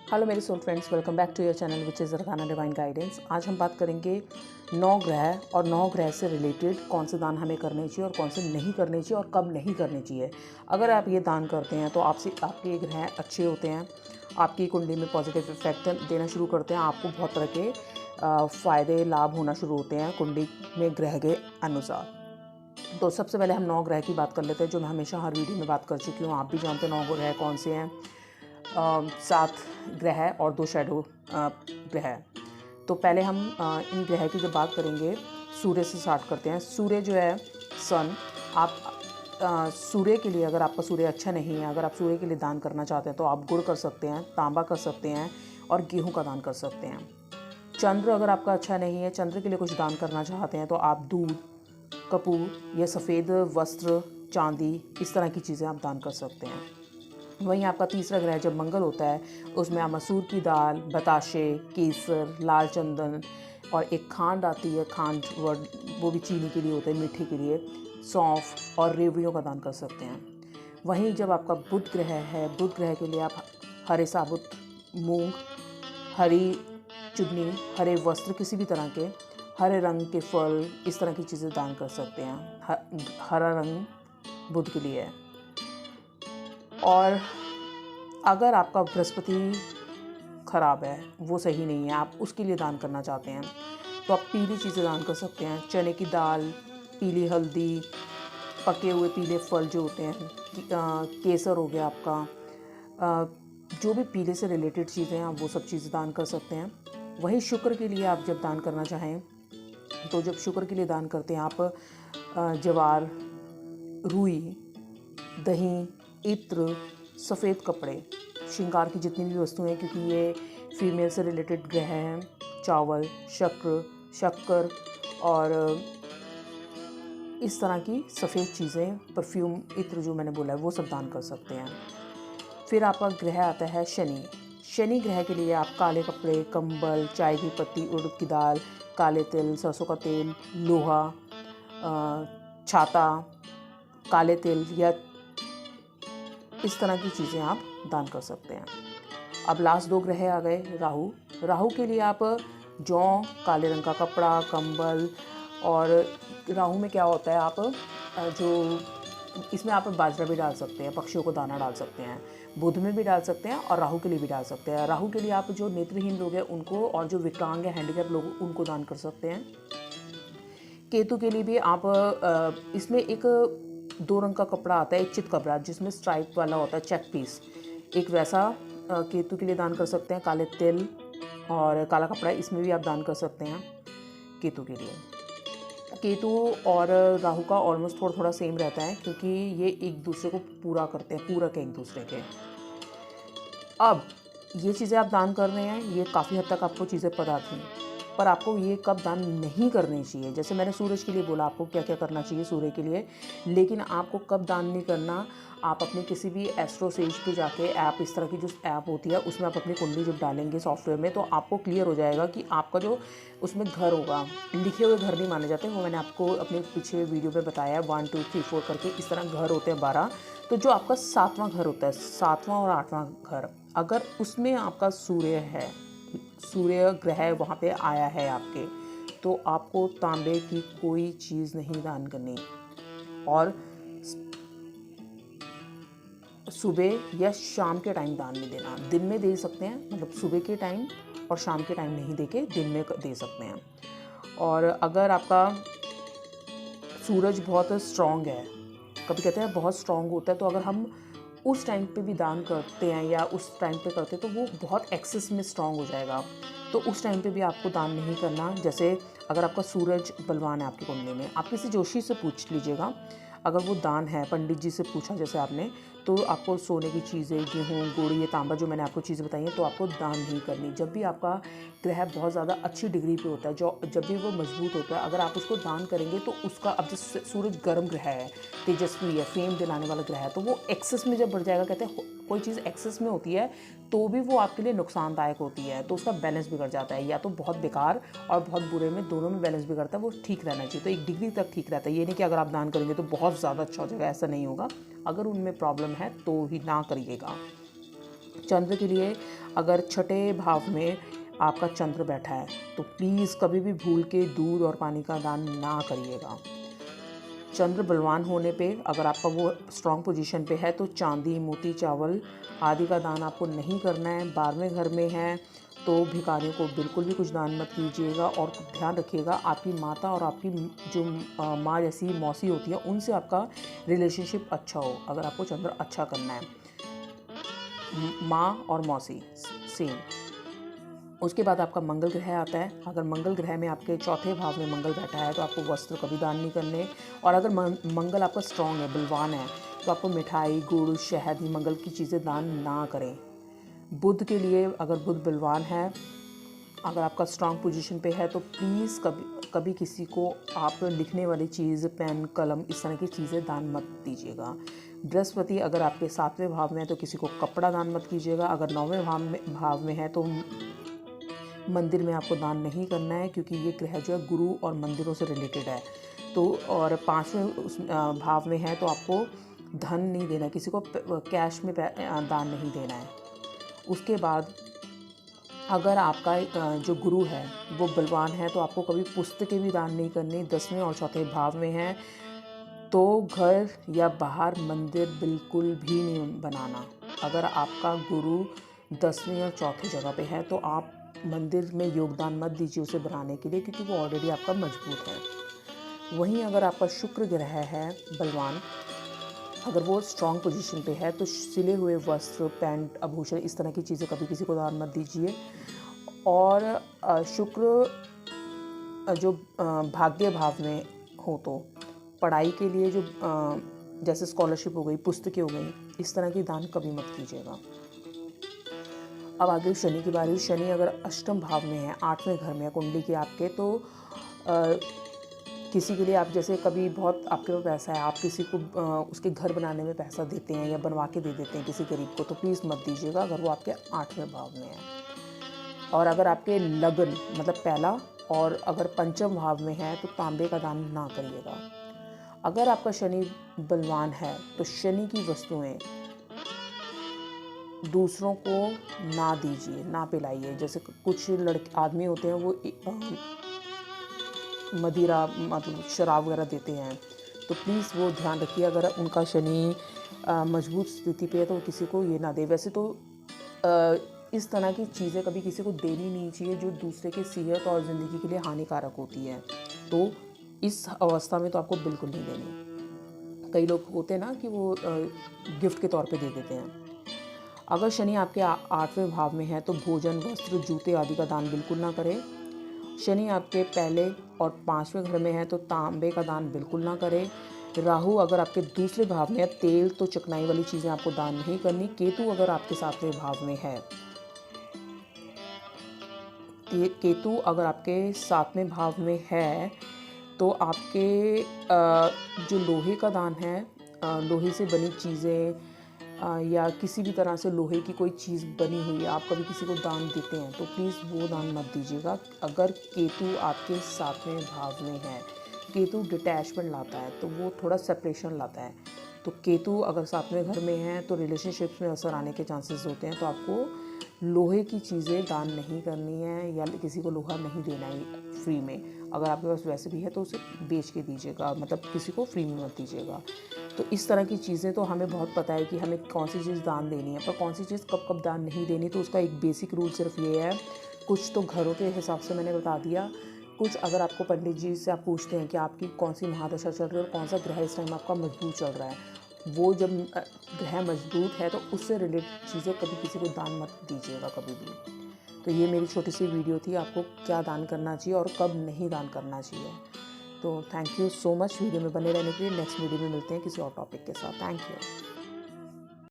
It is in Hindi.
हेलो मेरे soul friends, welcome back to your channel which is Arcana Divine Guidance. आज हम बात करेंगे 9 ग्रह और 9 ग्रह से रिलेटेड कौन से दान हमें करने चाहिए और कौन से नहीं करने चाहिए और कब नहीं करने चाहिए। अगर आप ये दान करते हैं तो आपके ग्रह अच्छे होते हैं, आपकी कुंडली में पॉजिटिव इफेक्ट देना शुरू करते हैं, आपको बहुत तरह के फ़ायदे लाभ होना शुरू होते हैं कुंडली में ग्रह के अनुसार। तो सबसे पहले हम 9 ग्रह की बात कर लेते हैं, जो मैं हमेशा हर वीडियो में बात कर चुकी हूँ। आप भी जानते हैं 9 ग्रह कौन से हैं। 7 ग्रह और 2 शैडो ग्रह। तो पहले हम इन ग्रह की जब बात करेंगे, सूर्य से स्टार्ट करते हैं। सूर्य जो है सन, आप सूर्य के लिए, अगर आपका सूर्य अच्छा नहीं है, अगर आप सूर्य के लिए दान करना चाहते हैं तो आप गुड़ कर सकते हैं, तांबा कर सकते हैं और गेहूं का दान कर सकते हैं। चंद्र अगर आपका अच्छा नहीं है, चंद्र के लिए कुछ दान करना चाहते हैं तो आप दूध, कपूर या सफ़ेद वस्त्र, चांदी, इस तरह की चीज़ें आप दान कर सकते हैं। वहीं आपका तीसरा ग्रह जब मंगल होता है, उसमें आप मसूर की दाल, बताशे, केसर, लाल चंदन और एक खांड आती है, खांड वर्ड, वो भी चीनी के लिए होता है, मीठे के लिए, सौंफ और रेवड़ियों का दान कर सकते हैं। वहीं जब आपका बुध ग्रह है, बुध ग्रह के लिए आप हरे साबुत मूंग, हरी चुन्नी, हरे वस्त्र, किसी भी तरह के हरे रंग के फल, इस तरह की चीज़ें दान कर सकते हैं। हरा रंग बुध के लिए है। और अगर आपका बृहस्पति खराब है, वो सही नहीं है, आप उसके लिए दान करना चाहते हैं तो आप पीली चीज़ें दान कर सकते हैं। चने की दाल, पीली हल्दी, पके हुए पीले फल जो होते हैं, केसर हो गया आपका, जो भी पीले से रिलेटेड चीज़ें हैं, आप वो सब चीज़ें दान कर सकते हैं। वहीं शुक्र के लिए आप जब दान करना चाहें तो जब शुक्र के लिए दान करते हैं आप ज्वार, रुई, दही, इत्र, सफ़ेद कपड़े, श्रृंगार की जितनी भी वस्तुएं, क्योंकि ये फीमेल से रिलेटेड ग्रह हैं, चावल, शक्कर और इस तरह की सफ़ेद चीज़ें, परफ्यूम, इत्र जो मैंने बोला है, वो सब दान कर सकते हैं। फिर आपका ग्रह आता है शनि। शनि ग्रह के लिए आप काले कपड़े, कंबल, चाय की पत्ती, उड़द की दाल, काले तिल, सरसों का तेल, लोहा, छाता, काले तिल या इस तरह की चीज़ें आप दान कर सकते हैं। अब लास्ट 2 ग्रह आ गए। राहु। राहु के लिए आप जौ, काले रंग का कपड़ा, कंबल, और राहु में क्या होता है, आप जो इसमें आप बाजरा भी डाल सकते हैं, पक्षियों को दाना डाल सकते हैं, बुध में भी डाल सकते हैं और राहु के लिए भी डाल सकते हैं। राहु के लिए आप जो नेत्रहीन लोग हैं उनको, और जो विकलांग है, हैंडीकैप लोग, उनको दान कर सकते हैं। केतु के लिए भी आप इसमें एक 2 रंग का कपड़ा आता है, एक चित कपड़ा जिसमें स्ट्राइप वाला होता है, चेक पीस, एक वैसा केतु के लिए दान कर सकते हैं। काले तिल और काला कपड़ा, इसमें भी आप दान कर सकते हैं केतु के लिए। केतु और राहु का ऑलमोस्ट थोड़ा थोड़ा सेम रहता है, क्योंकि ये एक दूसरे को पूरा करते हैं, पूरक है एक दूसरे के। अब ये चीज़ें आप दान कर रहे हैं, ये काफ़ी हद तक आपको चीज़ें पता थी, पर आपको ये कब दान नहीं करनी चाहिए। जैसे मैंने सूरज के लिए बोला आपको क्या क्या करना चाहिए सूर्य के लिए, लेकिन आपको कब दान नहीं करना, आप अपने किसी भी एस्ट्रो सेज पे जाके, ऐप, इस तरह की जो ऐप होती है, उसमें आप अपनी कुंडली जब डालेंगे सॉफ्टवेयर में, तो आपको क्लियर हो जाएगा कि आपका जो उसमें घर होगा, लिखे हुए घर नहीं माने जाते, वो मैंने आपको अपने पीछे वीडियो में बताया है, 1 2 3 4 करके इस तरह घर होते हैं 12। तो जो आपका 7वां घर होता है, 7वां और 8वां घर, अगर उसमें आपका सूर्य है, सूर्य ग्रह वहाँ पे आया है आपके, तो आपको तांबे की कोई चीज़ नहीं दान करनी। और सुबह या शाम के टाइम दान नहीं देना। दिन में दे सकते हैं, मतलब सुबह के टाइम और शाम के टाइम नहीं दे के दिन में दे सकते हैं। और अगर आपका सूरज बहुत स्ट्रॉन्ग है, कभी कहते हैं बहुत स्ट्रॉन्ग होता है, तो अगर हम उस टाइम पे भी दान करते हैं या उस टाइम पे करते हैं तो वो बहुत एक्सेस में स्ट्रॉन्ग हो जाएगा, तो उस टाइम पे भी आपको दान नहीं करना। जैसे अगर आपका सूरज बलवान है आपकी कुंडली में, आप किसी जोशी से पूछ लीजिएगा, अगर वो दान है, पंडित जी से पूछा जैसे आपने, तो आपको सोने की चीज़ें, गेहूँ, गुड़, ये तांबा जो मैंने आपको चीज़ें बताई हैं, तो आपको दान नहीं करनी। जब भी आपका ग्रह बहुत ज़्यादा अच्छी डिग्री पे होता है, जब भी वो मजबूत होता है, अगर आप उसको दान करेंगे तो उसका, अब जैसे सूरज गर्म ग्रह है, तेजस्वी है, फेम दिलाने वाला ग्रह है, तो वो एक्सेस में जब बढ़ जाएगा, कहते हैं कोई चीज़ एक्सेस में होती है तो भी वो आपके लिए नुकसानदायक होती है, तो उसका बैलेंस बिगड़ जाता है, या तो बहुत बेकार और बहुत बुरे में, दोनों में बैलेंस बिगड़ता है। वो ठीक रहना चाहिए, तो एक डिग्री तक ठीक रहता है। ये नहीं कि अगर आप दान करेंगे तो बहुत ज़्यादा अच्छा हो जाएगा, ऐसा नहीं होगा। अगर उनमें प्रॉब्लम है तो ही ना करिएगा। चंद्र के लिए अगर छठे भाव में आपका चंद्र बैठा है तो प्लीज़ कभी भी भूल के दूध और पानी का दान ना करिएगा। चंद्र बलवान होने पे अगर आपका वो स्ट्रॉन्ग पोजीशन पे है तो चांदी, मोती, चावल आदि का दान आपको नहीं करना है। 12वें घर में है तो भिखारियों को बिल्कुल भी कुछ दान मत कीजिएगा। और ध्यान रखिएगा आपकी माता और आपकी जो माँ जैसी मौसी होती है उनसे आपका रिलेशनशिप अच्छा हो, अगर आपको चंद्र अच्छा करना है। माँ और मौसी सेम। उसके बाद आपका मंगल ग्रह आता है। अगर मंगल ग्रह में आपके चौथे भाव में मंगल बैठा है तो आपको वस्त्र कभी दान नहीं करने। और अगर मंगल आपका स्ट्रॉन्ग है, बलवान है, तो आपको मिठाई, गुड़, शहद, मंगल की चीज़ें दान ना करें। बुध के लिए अगर बुध बलवान है, अगर आपका स्ट्रॉन्ग पोजीशन पे है तो प्लीज़ कभी किसी को आप लिखने वाली चीज़, पेन, कलम, इस तरह की चीज़ें दान मत दीजिएगा। बृहस्पति अगर आपके 7वें भाव में है तो किसी को कपड़ा दान मत कीजिएगा। अगर 9वें भाव में है तो मंदिर में आपको दान नहीं करना है, क्योंकि ये ग्रह जो है गुरु और मंदिरों से रिलेटेड है। तो और 5वें भाव में है तो आपको धन नहीं देना, किसी को कैश में दान नहीं देना है। उसके बाद अगर आपका जो गुरु है वो बलवान है तो आपको कभी पुस्तकें भी दान नहीं करनी। 10वें और चौथे भाव में है तो घर या बाहर मंदिर बिल्कुल भी नहीं बनाना। अगर आपका गुरु 10वें और चौथे जगह पे है तो आप मंदिर में योगदान मत दीजिए उसे बनाने के लिए, क्योंकि वो ऑलरेडी आपका मजबूत है। वहीं अगर आपका शुक्र ग्रह है बलवान, अगर वो स्ट्रॉन्ग पोजीशन पे है तो सिले हुए वस्त्र, पैंट, आभूषण, इस तरह की चीज़ें कभी किसी को दान मत दीजिए। और शुक्र जो भाग्य भाव में हो तो पढ़ाई के लिए जो जैसे स्कॉलरशिप हो गई, पुस्तकें हो गई, इस तरह की दान कभी मत कीजिएगा। अब आगे शनि की बारी। शनि अगर अष्टम भाव में है, 8वें घर में है कुंडली के आपके, तो किसी के लिए आप जैसे कभी बहुत आपके पास पैसा है, आप किसी को उसके घर बनाने में पैसा देते हैं या बनवा के दे देते हैं किसी गरीब को, तो प्लीज़ मत दीजिएगा अगर वो आपके 8वें भाव में है। और अगर आपके लगन मतलब पहला और अगर पंचम भाव में है तो तांबे का दान ना करिएगा। अगर आपका शनि बलवान है तो शनि की वस्तुएं दूसरों को ना दीजिए, ना पिलाइए। जैसे कुछ आदमी होते हैं वो मदिरा मतलब शराब वगैरह देते हैं, तो प्लीज़ वो ध्यान रखिए। अगर उनका शनि मजबूत स्थिति पे है तो किसी को ये ना दे। वैसे तो इस तरह की चीज़ें कभी किसी को देनी नहीं चाहिए जो दूसरे की सेहत और ज़िंदगी के लिए हानिकारक होती है, तो इस अवस्था में तो आपको बिल्कुल नहीं देनी। कई लोग होते हैं ना कि वो गिफ्ट के तौर पे दे देते हैं। अगर शनि आपके 8वें भाव में है तो भोजन, वस्त्र, जूते आदि का दान बिल्कुल ना करें। शनि आपके पहले और 5वें घर में है तो तांबे का दान बिल्कुल ना करें। राहु अगर आपके दूसरे भाव में है, तेल तो चिकनाई वाली चीज़ें आपको दान नहीं करनी। केतु अगर आपके 7वें भाव में है, केतु अगर आपके 7वें भाव में है तो आपके जो लोहे का दान है, लोहे से बनी चीज़ें या किसी भी तरह से लोहे की कोई चीज़ बनी हुई है, आप कभी किसी को दान देते हैं तो प्लीज़ वो दान मत दीजिएगा। अगर केतु आपके 7वें भाव में है, केतु डिटैचमेंट लाता है तो वो थोड़ा सेपरेशन लाता है, तो केतु अगर 7वें घर में है तो रिलेशनशिप्स में असर आने के चांसेस होते हैं। तो आपको लोहे की चीज़ें दान नहीं करनी है या किसी को लोहा नहीं देना है फ्री में। अगर आपके पास वैसे भी है तो उसे बेच के दीजिएगा, मतलब किसी को फ्री में मत दीजिएगा। तो इस तरह की चीज़ें तो हमें बहुत पता है कि हमें कौन सी चीज़ दान देनी है, पर कौन सी चीज़ कब कब दान नहीं देनी, तो उसका एक बेसिक रूल सिर्फ ये है। कुछ तो घरों के हिसाब से मैंने बता दिया, कुछ अगर आपको पंडित जी से आप पूछते हैं कि आपकी कौन सी महादशा चल रही है और कौन सा ग्रह इस टाइम आपका मजबूत चल रहा है, वो जब ग्रह मजबूत है तो उससे रिलेटेड चीज़ें कभी किसी को दान मत दीजिएगा कभी भी। तो ये मेरी छोटी सी वीडियो थी, आपको क्या दान करना चाहिए और कब नहीं दान करना चाहिए। तो thank you so much video में बने रहने के लिए। नेक्स्ट वीडियो में मिलते हैं किसी और टॉपिक के साथ। Thank you.